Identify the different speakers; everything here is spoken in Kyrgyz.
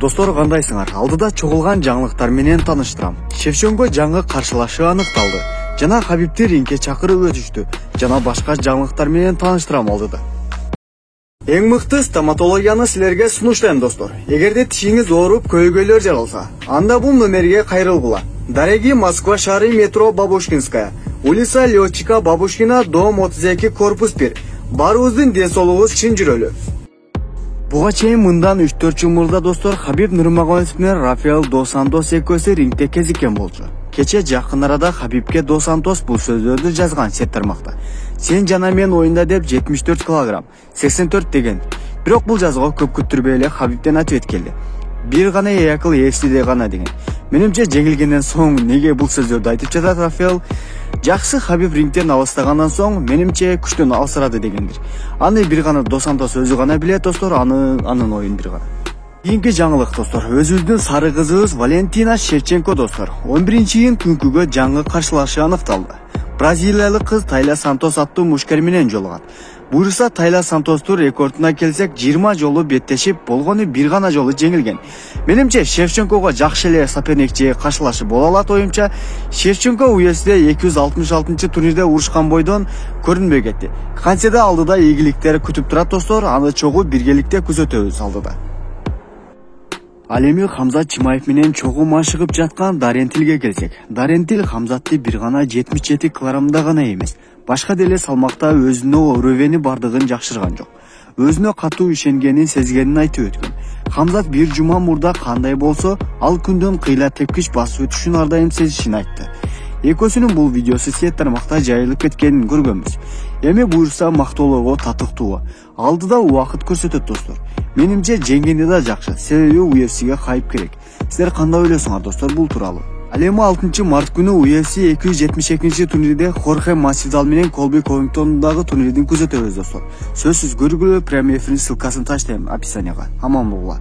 Speaker 1: Достор, кандайсыңар? Алдыда чогулган жаңылыктар менен тааныштырам. Шевченко жаңы каршылашы аныкталды. Жана Хабибти рингге чакырып өтүштү. Жана башка жаңылыктар менен тааныштырам алдыда. Эң мыкты стоматологияны силерге сунуштайм, достор. Эгерде тишиңиз ооруп, көйгөйлөр жаралса, анда бул номерге кайрылгыла. Дороги, Москва шаары, метро Бабушкинская, улица Летчика Бабушкина, дом 32, корпус 1. Баарыбыздын ден соолугубуз чын жүрөлү. Буга чейин мындан 3-4 жыл мурда, достор, Хабиб Нурмагомедов менен Рафаэл дос Сантос экөөсү рингде кезиккен болчу. Кече жакын арада Хабибке дос Сантос бул сөздөрдү жазган сет тармакта. Сен жана мен оюнда деп 74 килограмм, 84 деген. Бирок бул жазууга көп күттүрбөй эле Хабибтен ответ келди. Бир гана Эякыл ээсиде гана деген. Менимче жеңилгенден соң неге бул сөздөрдү айтып жатат Рафаэл? Жакшы, Хабиб рингден алыстагандан соң менимче күчтөн алсырады дегендир. Аны бир гана дос Сантос өзү гана билет, достор, анын оюн бир гана. Кийинки жаңылык, достор, өзүбүздүн сары кызыбыз Валентина Шевченко, достор, 11-июнь күнкүгө жаңы каршылашы аныкталды. Бразилиялык кыз Тайла Сантос аттуу мушкер менен жолугат. Буюрса, Тайла Сантостун рекордуна келсек, 20 жолу беттешип, болгону бир гана жолу жеңилген. Менимче Шевченкого жакшы эле соперникчи каршылашы боло алат. Оюмча, Шевченко UFC 266-турнирде урушкан бойдон көрүнбөй кетти. Кантсе да алдыда ийгиликтер күтүп турат, достор, аны чогуу биргеликте күзөтөбүз алдыда. Ал эми Хамзат Чимаев менен чогуу машыгып жаткан Дарентилге келсек. Дарентил Хамзатты бир гана 77 килограммда гана эмес, башка деле салмакта өзүнө өрөвени бардыгын жакшырган жок. Өзүнө катуу ишенгенин сезгенин айтып өткөн. Хамзат бир жума мурда кандай болсо, ал күндөн кыйла тепкич басып өтүшүн ар дайым сезишин айтты. Экөөсүнүн бул видеосу сет тармакта жайылып кеткенин көргөнбүз. Эми буюрса мактоолорго татыктуу. Алдыда убакыт көрсөтөт, достор. Менимче жеңгени да жакшы, себеби UFC'ге хайп керек. Силер кандай ойлойсуңар, достор, бул тууралуу? Ал эми 6 март күнү UFC 272-турнирде Хорхе Масвидал менен Колби Ковингтондагы турнирдин күзөтөбүз, достор. Сөзсүз көргүлө, прямой эфирдин ссылкасын таштайм описанияга. Аман болгула.